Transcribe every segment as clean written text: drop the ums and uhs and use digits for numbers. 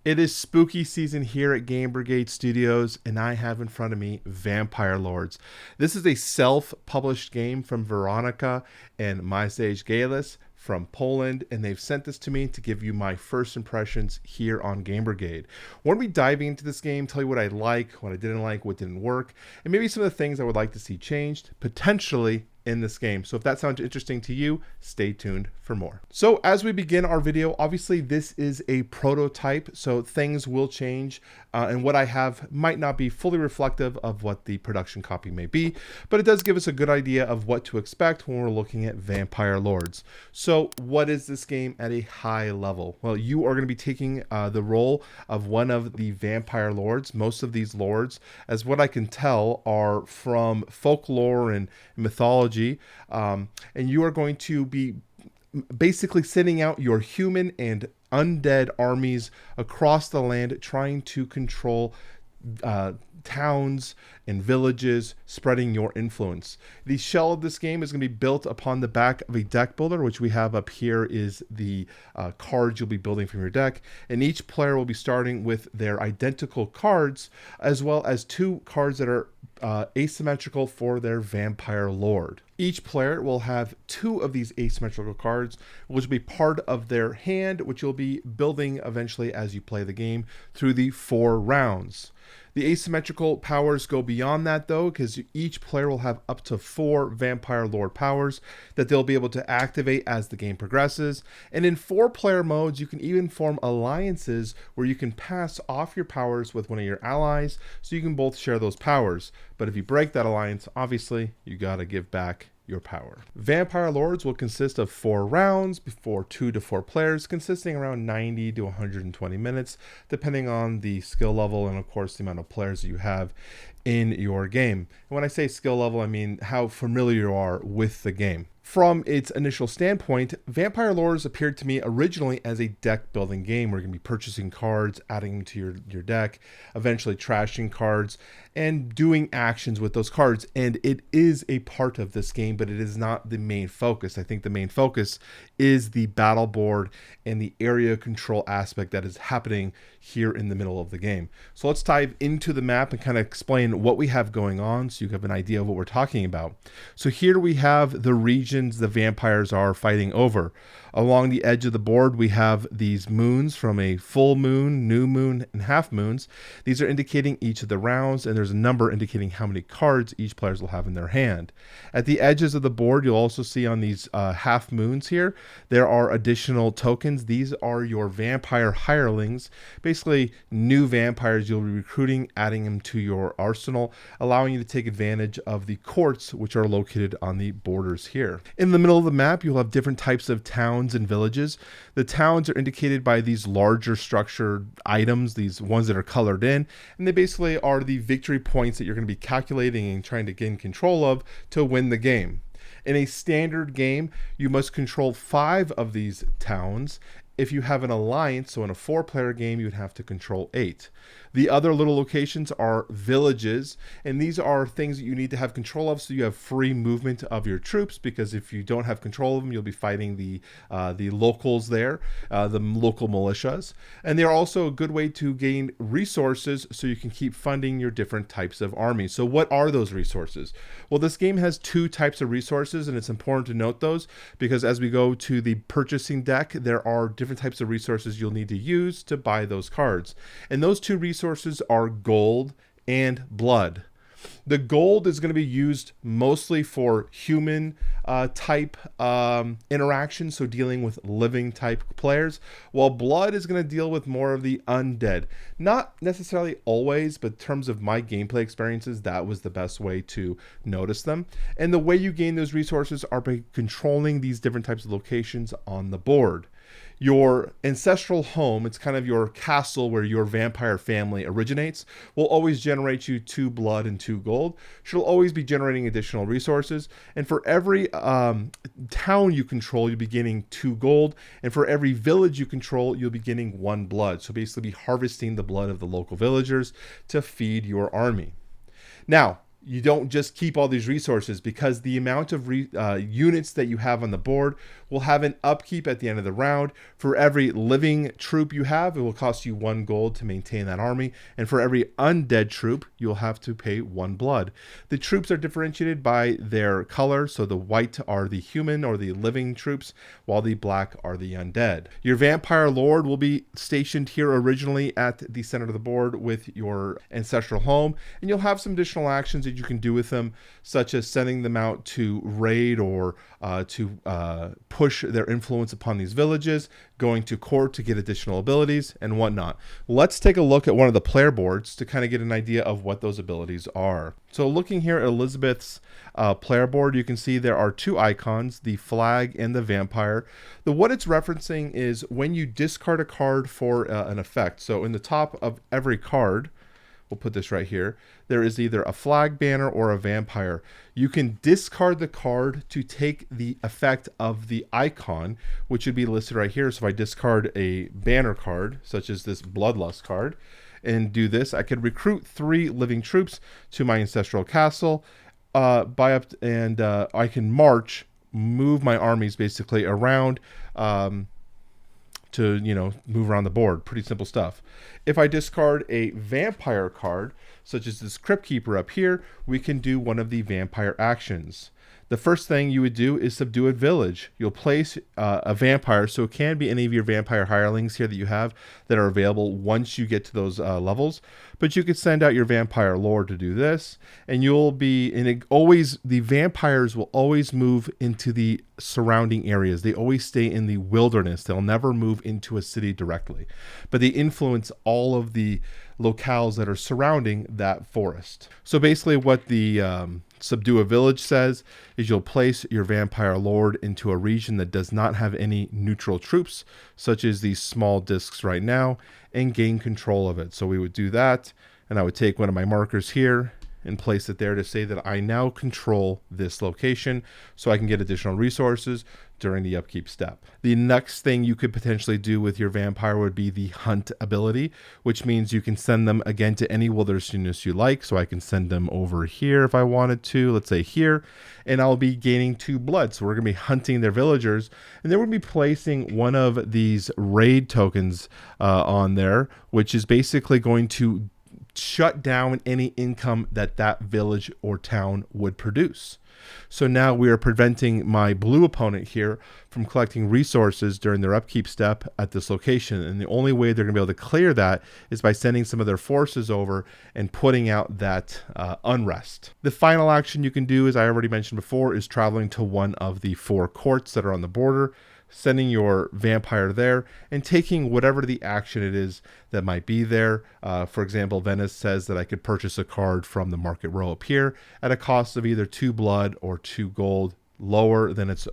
It is spooky season here at Game Brigade Studios, and I have in front of me Vampire Lords. This is a self-published game from Weronika and Maciej Galas from Poland, and they've sent this to me to give you my first impressions here on Game Brigade. We're going to be diving into this game, tell you what I like, what I didn't like, what didn't work, and maybe some of the things I would like to see changed, potentially in this game. So if that sounds interesting to you, stay tuned for more. So as we begin our video, obviously this is a prototype, so things will change, and what I have might not be fully reflective of what the production copy may be, but it does give us a good idea of what to expect when we're looking at Vampire Lords. So what is this game at a high level? Well, you are going to be taking the role of one of the Vampire Lords. Most of these lords, as what I can tell, are from folklore and mythology, and you are going to be basically sending out your human and undead armies across the land, trying to control towns and villages, spreading your influence. The shell of this game is going to be built upon the back of a deck builder, which we have up here is the cards you'll be building from your deck. And each player will be starting with their identical cards, as well as two cards that are asymmetrical for their Vampire Lord. Each player will have two of these asymmetrical cards, which will be part of their hand, which you'll be building eventually as you play the game through the 4 rounds. The asymmetrical powers go beyond that though, because each player will have up to 4 Vampire Lord powers that they'll be able to activate as the game progresses. And in 4-player modes, you can even form alliances where you can pass off your powers with one of your allies, so you can both share those powers. But if you break that alliance, obviously you gotta give back your power. Vampire Lords will consist of 4 rounds for 2 to 4 players, consisting around 90 to 120 minutes, depending on the skill level and of course the amount of players that you have in your game. And when I say skill level, I mean how familiar you are with the game. From its initial standpoint, Vampire Lords appeared to me originally as a deck building game where you're going to be purchasing cards, adding them to your deck, eventually trashing cards, and doing actions with those cards. And it is a part of this game, but it is not the main focus. I think the main focus is the battle board and the area control aspect that is happening here in the middle of the game. So let's dive into the map and kind of explain what we have going on so you have an idea of what we're talking about. So here we have the regions the vampires are fighting over. Along the edge of the board, we have these moons from a full moon, new moon, and half moons. These are indicating each of the rounds, and there's a number indicating how many cards each player will have in their hand. At the edges of the board, you'll also see on these half moons here, there are additional tokens. These are your vampire hirelings, basically new vampires you'll be recruiting, adding them to your arsenal, allowing you to take advantage of the courts, which are located on the borders here. In the middle of the map, you'll have different types of towns and villages. The towns are indicated by these larger structured items, these ones that are colored in, and they basically are the victory points that you're going to be calculating and trying to gain control of to win the game. In a standard game, you must control 5 of these towns. If you have an alliance, so in a 4-player game, you would have to control 8. The other little locations are villages, and these are things that you need to have control of so you have free movement of your troops, because if you don't have control of them, you'll be fighting the locals there, the local militias. And they're also a good way to gain resources so you can keep funding your different types of armies. So what are those resources? Well, this game has 2 types of resources, and it's important to note those because as we go to the purchasing deck, there are different types of resources you'll need to use to buy those cards. And those 2 resources are gold and blood. The gold is going to be used mostly for human type interactions, so dealing with living type players, while blood is going to deal with more of the undead. Not necessarily always, but in terms of my gameplay experiences, that was the best way to notice them. And the way you gain those resources are by controlling these different types of locations on the board. Your ancestral home, it's kind of your castle where your vampire family originates, will always generate you 2 blood and 2 gold. She'll always be generating additional resources. And for every town you control, you'll be getting 2 gold. And for every village you control, you'll be getting 1 blood. So basically be harvesting the blood of the local villagers to feed your army. Now, you don't just keep all these resources, because the amount of units that you have on the board will have an upkeep at the end of the round. For every living troop you have, it will cost you 1 gold to maintain that army. And for every undead troop, you'll have to pay 1 blood. The troops are differentiated by their color. So the white are the human or the living troops, while the black are the undead. Your vampire lord will be stationed here originally at the center of the board with your ancestral home. And you'll have some additional actions that you can do with them, such as sending them out to raid or to push their influence upon these villages, going to court to get additional abilities, and whatnot. Let's take a look at one of the player boards to kind of get an idea of what those abilities are. So looking here at Elizabeth's player board, you can see there are 2 icons, the flag and the vampire. What it's referencing is when you discard a card for an effect. So in the top of every card, we'll put this right here, there is either a flag, banner, or a vampire. You can discard the card to take the effect of the icon, which would be listed right here. So if I discard a banner card, such as this Bloodlust card, and do this, I could recruit 3 living troops to my ancestral castle, I can march, move my armies basically around, to, move around the board. Pretty simple stuff. If I discard a vampire card, such as this Crypt Keeper up here, we can do one of the vampire actions. The first thing you would do is subdue a village. You'll place a vampire, so it can be any of your vampire hirelings here that you have that are available once you get to those levels. But you could send out your vampire lord to do this, and you'll be the vampires will always move into the surrounding areas. They always stay in the wilderness. They'll never move into a city directly, but they influence all of the locales that are surrounding that forest. So basically what the subdue a village says is you'll place your vampire lord into a region that does not have any neutral troops, such as these small discs right now, and gain control of it. So we would do that, and I would take one of my markers here and place it there to say that I now control this location, so I can get additional resources during the upkeep step. The next thing you could potentially do with your vampire would be the hunt ability, which means you can send them again to any wilderness you like. So I can send them over here if I wanted to, let's say here, and I'll be gaining 2 blood. So we're going to be hunting their villagers, and then we'll be placing one of these raid tokens on there, which is basically going to shut down any income that village or town would produce. So now we are preventing my blue opponent here from collecting resources during their upkeep step at this location. And the only way they're going to be able to clear that is by sending some of their forces over and putting out that unrest. The final action you can do, as I already mentioned before, is traveling to one of the 4 courts that are on the border, sending your vampire there, and taking whatever the action it is that might be there. For example, Venice says that I could purchase a card from the market row up here at a cost of either 2 blood or 2 gold, lower than its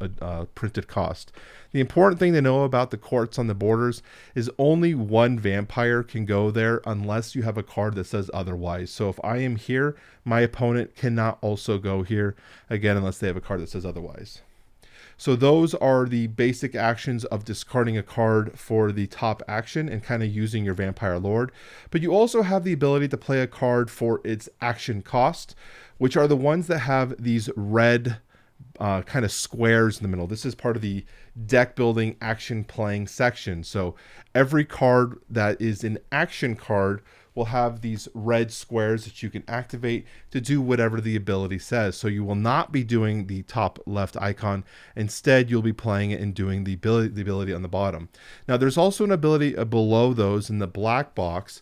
printed cost. The important thing to know about the courts on the borders is only 1 vampire can go there unless you have a card that says otherwise. So if I am here, my opponent cannot also go here, again, unless they have a card that says otherwise. So those are the basic actions of discarding a card for the top action and kind of using your vampire lord. But you also have the ability to play a card for its action cost, which are the ones that have these red kind of squares in the middle. This is part of the deck building action playing section. So every card that is an action card will have these red squares that you can activate to do whatever the ability says. So you will not be doing the top left icon. Instead, you'll be playing it and doing the ability on the bottom. Now, there's also an ability below those in the black box.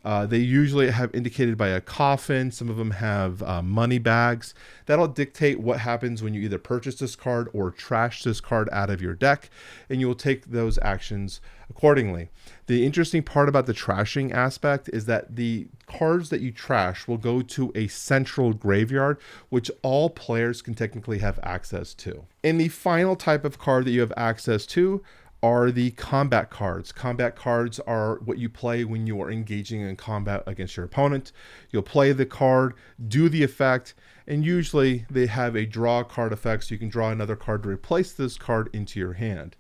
They usually have indicated by a coffin. Some of them have money bags. That'll dictate what happens when you either purchase this card or trash this card out of your deck, and you will take those actions accordingly. The interesting part about the trashing aspect is that the cards that you trash will go to a central graveyard, which all players can technically have access to. And the final type of card that you have access to are the combat cards. Combat cards are what you play when you are engaging in combat against your opponent. You'll play the card, do the effect, and usually they have a draw card effect, so you can draw another card to replace this card into your hand.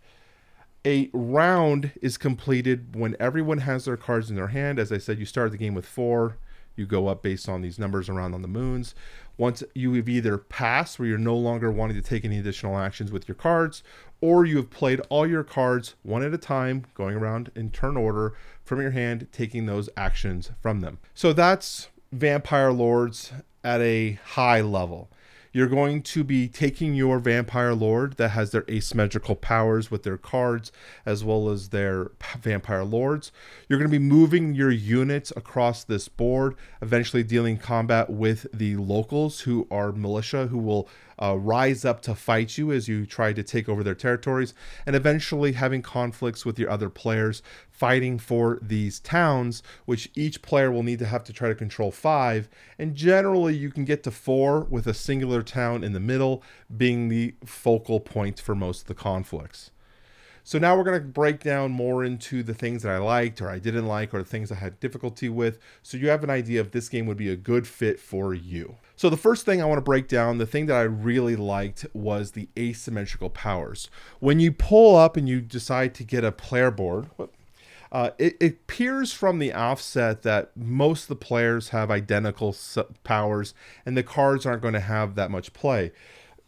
A round is completed when everyone has their cards in their hand. As I said, you start the game with 4. You go up based on these numbers around on the moons. Once you have either passed, where you're no longer wanting to take any additional actions with your cards, or you have played all your cards one at a time, going around in turn order from your hand, taking those actions from them. So that's Vampire Lords at a high level. You're going to be taking your Vampire Lord that has their asymmetrical powers with their cards as well as their Vampire Lords. You're going to be moving your units across this board, eventually dealing combat with the locals who are militia who will rise up to fight you as you try to take over their territories, and eventually having conflicts with your other players fighting for these towns, which each player will need to have to try to control 5, and generally you can get to 4 with a singular town in the middle being the focal point for most of the conflicts. So now we're going to break down more into the things that I liked or I didn't like, or the things I had difficulty with, so you have an idea if this game would be a good fit for you. So the first thing I want to break down, the thing that I really liked, was the asymmetrical powers. When you pull up and you decide to get a player board, it appears from the offset that most of the players have identical powers and the cards aren't going to have that much play.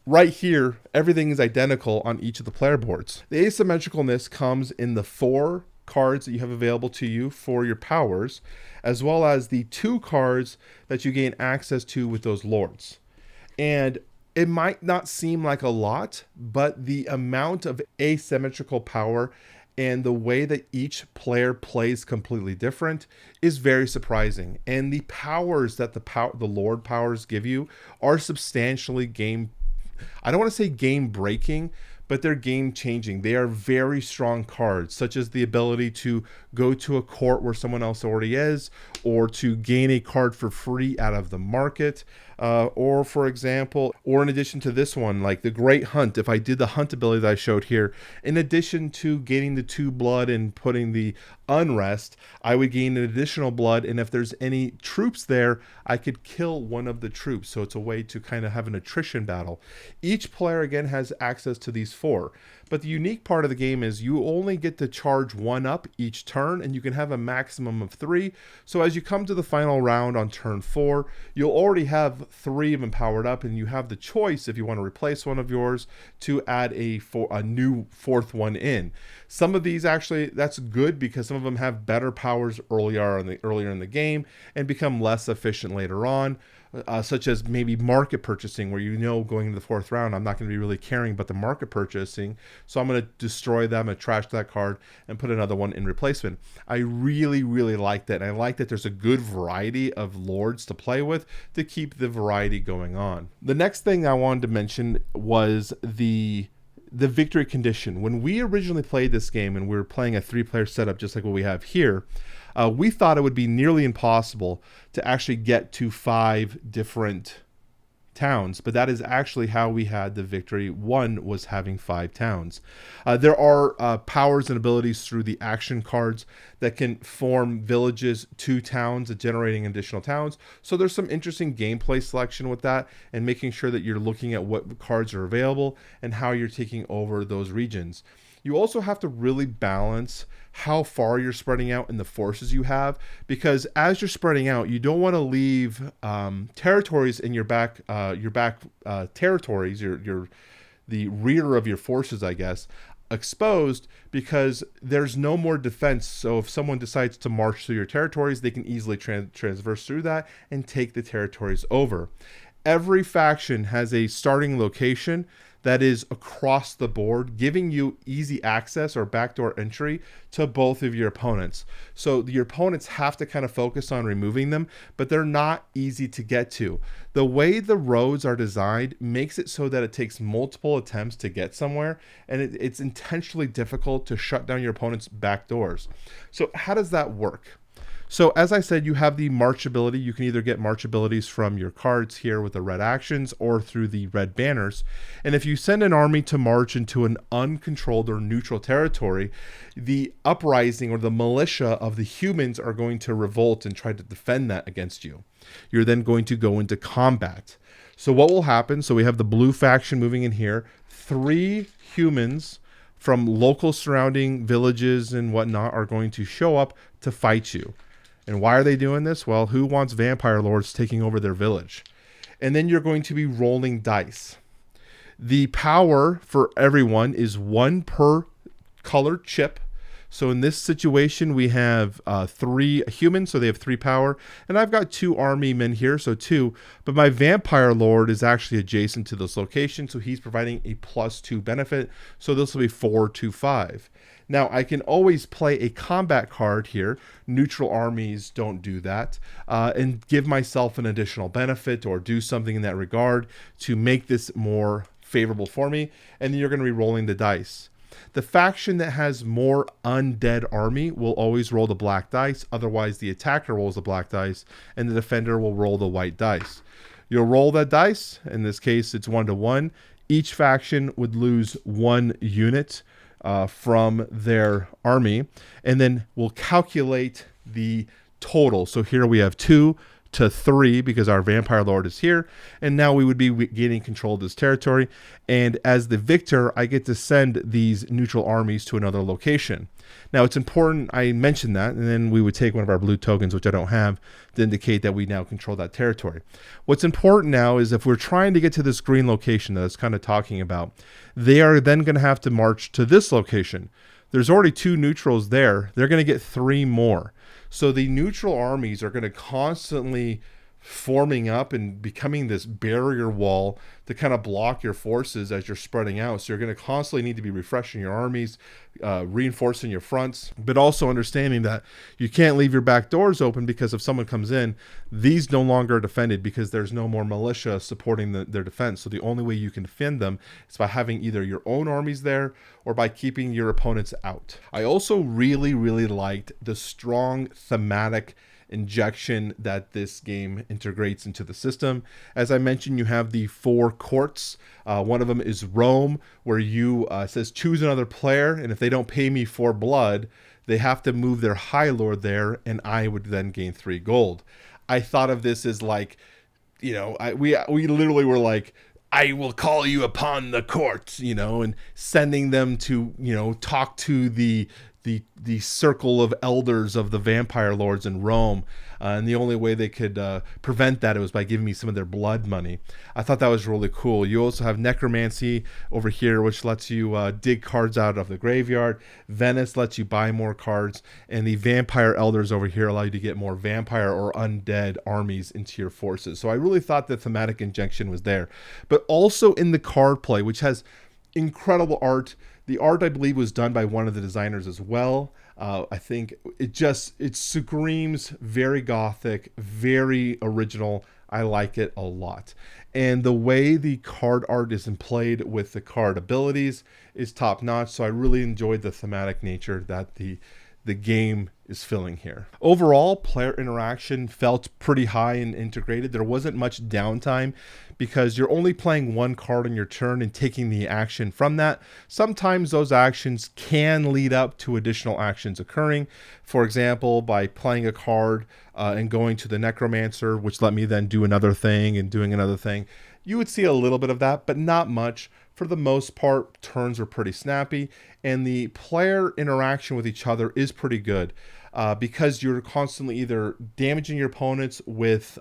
Right here, everything is identical on each of the player boards. The asymmetricalness comes in the 4 cards that you have available to you for your powers, as well as the 2 cards that you gain access to with those lords. And it might not seem like a lot, but the amount of asymmetrical power and the way that each player plays completely different is very surprising. And the powers that the Lord powers give you are substantially I don't want to say game breaking, but they're game changing. They are very strong cards, such as the ability to go to a court where someone else already is, or to gain a card for free out of the market, or for example, or in addition to this one, like the Great Hunt. If I did the hunt ability that I showed here, in addition to gaining the 2 blood and putting the unrest, I would gain an additional blood, and if there's any troops there, I could kill one of the troops. So it's a way to kind of have an attrition battle. Each player again has access to these 4, but the unique part of the game is you only get to charge 1 up each turn, and you can have a maximum of 3. So as you come to the final round on turn 4, you'll already have 3 of them powered up, and you have the choice, if you want to replace one of yours, to add a new 4th one in. Some of these actually, that's good because some of them have better powers earlier in the game and become less efficient later on, such as maybe market purchasing, where going into the 4th round, I'm not going to be really caring about the market purchasing, so I'm going to destroy them and trash that card and put another one in replacement. I really, really like that, and I like that there's a good variety of lords to play with to keep the variety going on. The next thing I wanted to mention was the victory condition. When we originally played this game and we were playing a 3-player setup just like what we have here, we thought it would be nearly impossible to actually get to 5 different towns, but that is actually how we had the victory. 1 was having 5 towns. There are powers and abilities through the action cards that can form villages to towns, generating additional towns. So there's some interesting gameplay selection with that, and making sure that you're looking at what cards are available and how you're taking over those regions. You also have to really balance how far you're spreading out and the forces you have, because as you're spreading out, you don't want to leave territories in your back territories, the rear of your forces, I guess, exposed, because there's no more defense. So if someone decides to march through your territories, they can easily transverse through that and take the territories over. Every faction has a starting location that is across the board, giving you easy access or backdoor entry to both of your opponents. So your opponents have to kind of focus on removing them, but they're not easy to get to. The way the roads are designed makes it so that it takes multiple attempts to get somewhere, and it's intentionally difficult to shut down your opponent's back doors. So how does that work? So as I said, you have the march ability. You can either get march abilities from your cards here with the red actions or through the red banners. And if you send an army to march into an uncontrolled or neutral territory, the uprising or the militia of the humans are going to revolt and try to defend that against you. You're then going to go into combat. So what will happen? So we have the blue faction moving in here. 3 humans from local surrounding villages and whatnot are going to show up to fight you. And why are they doing this? Well, who wants vampire lords taking over their village? And then you're going to be rolling dice. The power for everyone is 1 per colored chip. So in this situation, we have 3 humans, so they have 3 power. And I've got 2 army men here, so 2. But my vampire lord is actually adjacent to this location, so he's providing a +2 benefit. So this will be 4, 2, 5. Now, I can always play a combat card here. Neutral armies don't do that. And give myself an additional benefit or do something in that regard to make this more favorable for me. And then you're going to be rolling the dice. The faction that has more undead army will always roll the black dice. Otherwise, the attacker rolls the black dice and the defender will roll the white dice. You'll roll that dice. In this case, it's 1 to 1. Each faction would lose 1 unit from their army, and then we'll calculate the total. So here we have 2 to 3 because our vampire lord is here, and now we would be gaining control of this territory. And as the victor, I get to send these neutral armies to another location. Now it's important I mentioned that, and then we would take one of our blue tokens, which I don't have, to indicate that we now control that territory. What's important now is if we're trying to get to this green location that I was kind of talking about, they are then going to have to march to this location. There's already 2 neutrals there. They're going to get 3 more. So the neutral armies are going to constantly forming up and becoming this barrier wall to kind of block your forces as you're spreading out. So you're going to constantly need to be refreshing your armies, reinforcing your fronts, but also understanding that you can't leave your back doors open because if someone comes in, these no longer are defended because there's no more militia supporting their defense. So the only way you can defend them is by having either your own armies there or by keeping your opponents out. I also really liked the strong thematic injection that this game integrates into the system. As I mentioned, you have the 4 courts. One of them is Rome, where you says choose another player, and if they don't pay me 4 blood, they have to move their high lord there, and I would then gain 3 gold. I thought of this as like, you know, we literally were like, I will call you upon the court, you know, and sending them to, you know, talk to the circle of elders of the vampire lords in Rome, and the only way they could prevent that was by giving me some of their blood money. I thought that was really cool. You also have necromancy over here, which lets you dig cards out of the graveyard. Venice lets you buy more cards, and the vampire elders over here allow you to get more vampire or undead armies into your forces. So I really thought the thematic injection was there, but also in the card play, which has incredible art. The art, I believe, was done by one of the designers as well. I think it screams very gothic, very original. I like it a lot. And the way the card art is played with the card abilities is top notch. So I really enjoyed the thematic nature that the game is filling here. Overall, player interaction felt pretty high and integrated. There wasn't much downtime because you're only playing 1 card on your turn and taking the action from that. Sometimes those actions can lead up to additional actions occurring. For example, by playing a card and going to the necromancer, which let me then do another thing and doing another thing. You would see a little bit of that, but not much. For the most part, turns are pretty snappy, and the player interaction with each other is pretty good because you're constantly either damaging your opponents with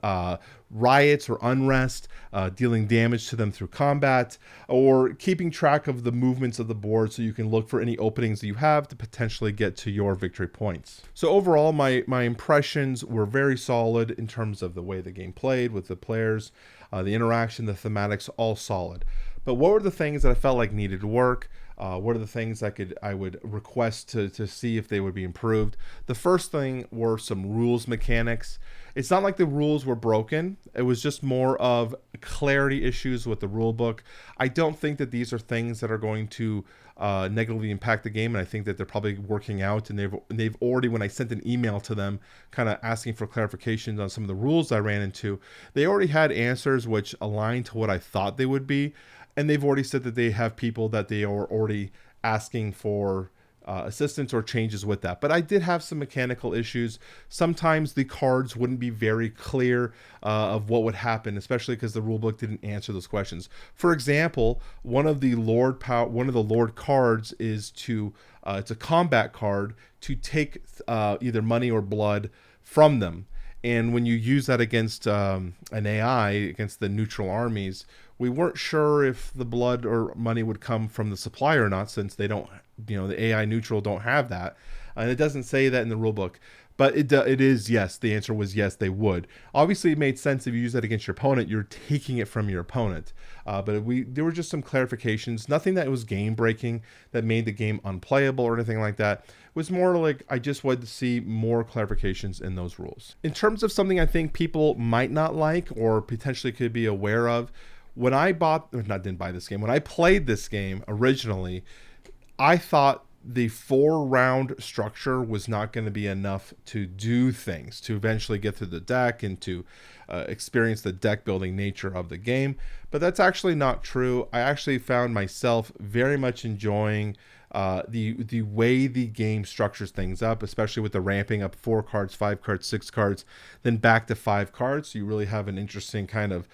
riots or unrest, dealing damage to them through combat, or keeping track of the movements of the board so you can look for any openings that you have to potentially get to your victory points. So overall, my impressions were very solid in terms of the way the game played with the players, the interaction, the thematics, all solid. But what were the things that I felt like needed to work? What are the things I would request to see if they would be improved? The first thing were some rules mechanics. It's not like the rules were broken. It was just more of clarity issues with the rule book. I don't think that these are things that are going to negatively impact the game, and I think that they're probably working out, and they've already, when I sent an email to them kind of asking for clarifications on some of the rules I ran into, they already had answers which aligned to what I thought they would be. And they've already said that they have people that they are already asking for assistance or changes with that. But I did have some mechanical issues. Sometimes the cards wouldn't be very clear of what would happen, especially because the rulebook didn't answer those questions. For example, one of the Lord cards is to it's a combat card to take either money or blood from them. And when you use that against an AI, against the neutral armies, we weren't sure if the blood or money would come from the supplier or not, since they don't, the AI neutral don't have that. And it doesn't say that in the rulebook. But it is yes. The answer was yes, they would. Obviously, it made sense if you use that against your opponent. You're taking it from your opponent. But there were just some clarifications. Nothing that was game breaking that made the game unplayable or anything like that. It was more like I just wanted to see more clarifications in those rules. In terms of something I think people might not like or potentially could be aware of, when I didn't buy this game. When I played this game originally, I thought the 4-round structure was not going to be enough to do things, to eventually get through the deck and to experience the deck building nature of the game. But that's actually not true. I actually found myself very much enjoying the way the game structures things up, especially with the ramping up 4 cards, 5 cards, 6 cards, then back to 5 cards. So you really have an interesting kind of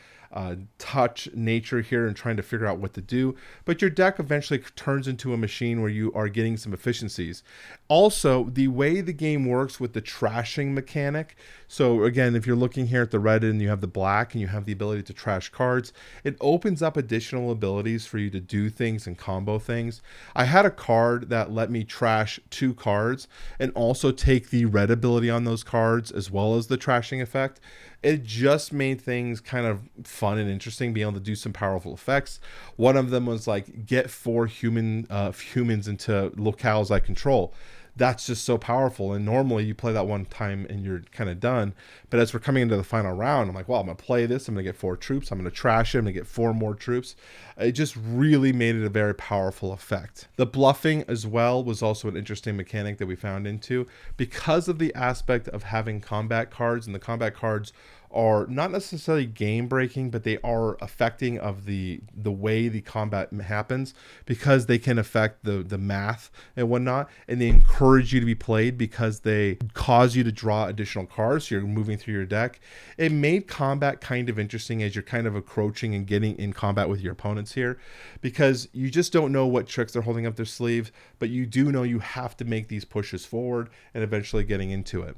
touch nature here and trying to figure out what to do. But your deck eventually turns into a machine where you are getting some efficiencies. Also, the way the game works with the trashing mechanic. So again, if you're looking here at the red and you have the black and you have the ability to trash cards, it opens up additional abilities for you to do things and combo things. I had a card that let me trash 2 cards and also take the red ability on those cards as well as the trashing effect. It just made things kind of fun and interesting, being able to do some powerful effects. One of them was like get 4 humans into locales I control. That's just so powerful. And normally you play that one time and you're kind of done. But as we're coming into the final round, I'm like, well, I'm going to play this. I'm going to get 4 troops. I'm going to trash it. I'm going to get 4 more troops. It just really made it a very powerful effect. The bluffing as well was also an interesting mechanic that we found into because of the aspect of having combat cards, and the combat cards are not necessarily game breaking, but they are affecting of the way the combat happens, because they can affect the math and whatnot, and they encourage you to be played because they cause you to draw additional cards. So you're moving through your deck. It made combat kind of interesting as you're kind of approaching and getting in combat with your opponents here, because you just don't know what tricks they're holding up their sleeve, but you do know you have to make these pushes forward and eventually getting into it.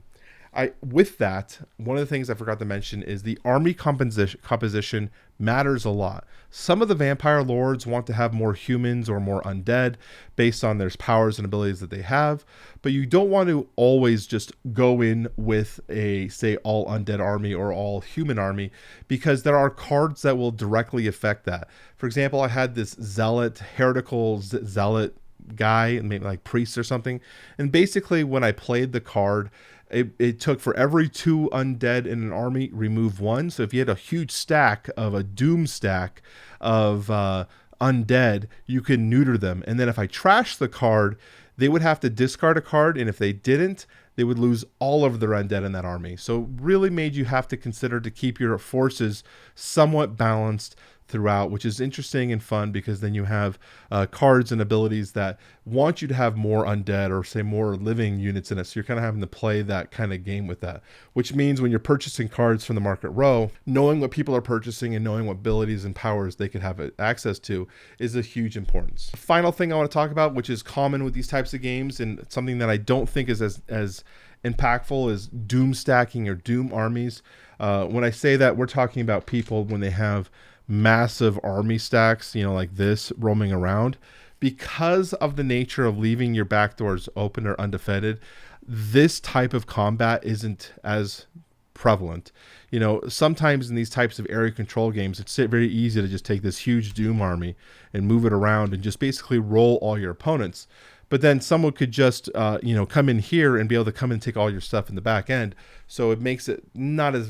With that, one of the things I forgot to mention is the army composition matters a lot. Some of the vampire lords want to have more humans or more undead based on their powers and abilities that they have, but you don't want to always just go in with a, say, all undead army or all human army, because there are cards that will directly affect that. For example, I had this heretical zealot guy, maybe like priest or something, and basically when I played the card, it took for every 2 undead in an army, remove 1. So if you had a huge stack of a doom stack of undead, you could neuter them. And then if I trashed the card, they would have to discard a card. And if they didn't, they would lose all of their undead in that army. So really made you have to consider to keep your forces somewhat balanced throughout, which is interesting and fun, because then you have cards and abilities that want you to have more undead or say more living units in it. So you're kind of having to play that kind of game with that, which means when you're purchasing cards from the market row, knowing what people are purchasing and knowing what abilities and powers they could have access to is a huge importance. The final thing I want to talk about, which is common with these types of games and something that I don't think is as impactful, is doom stacking or doom armies. When I say that, we're talking about people when they have massive army stacks, like this, roaming around. Because of the nature of leaving your back doors open or undefended, this type of combat isn't as prevalent. Sometimes in these types of area control games, it's very easy to just take this huge doom army and move it around and just basically roll all your opponents. But then someone could just, come in here and be able to come and take all your stuff in the back end. So it makes it not as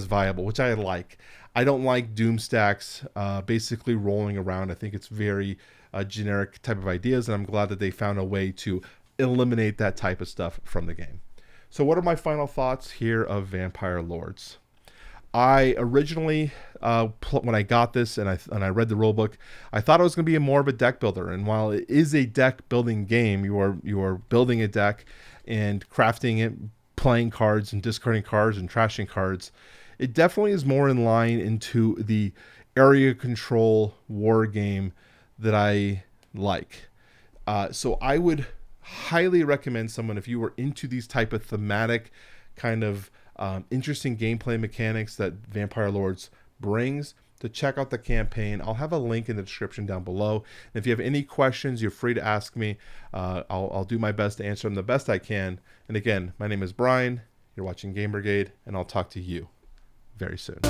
viable, which I like. I don't like doom stacks basically rolling around. I think it's very generic type of ideas, and I'm glad that they found a way to eliminate that type of stuff from the game. So what are my final thoughts here of Vampire Lords? I originally, when I got this and I read the rulebook, I thought it was going to be more of a deck builder. And while it is a deck building game, you are building a deck and crafting it, playing cards and discarding cards and trashing cards. It definitely is more in line into the area control war game that I like. So I would highly recommend someone, if you were into these type of thematic kind of interesting gameplay mechanics that Vampire Lords brings, to check out the campaign. I'll have a link in the description down below. And if you have any questions, you're free to ask me. I'll do my best to answer them the best I can. And again, my name is Brian. You're watching Game Brigade, and I'll talk to you very soon.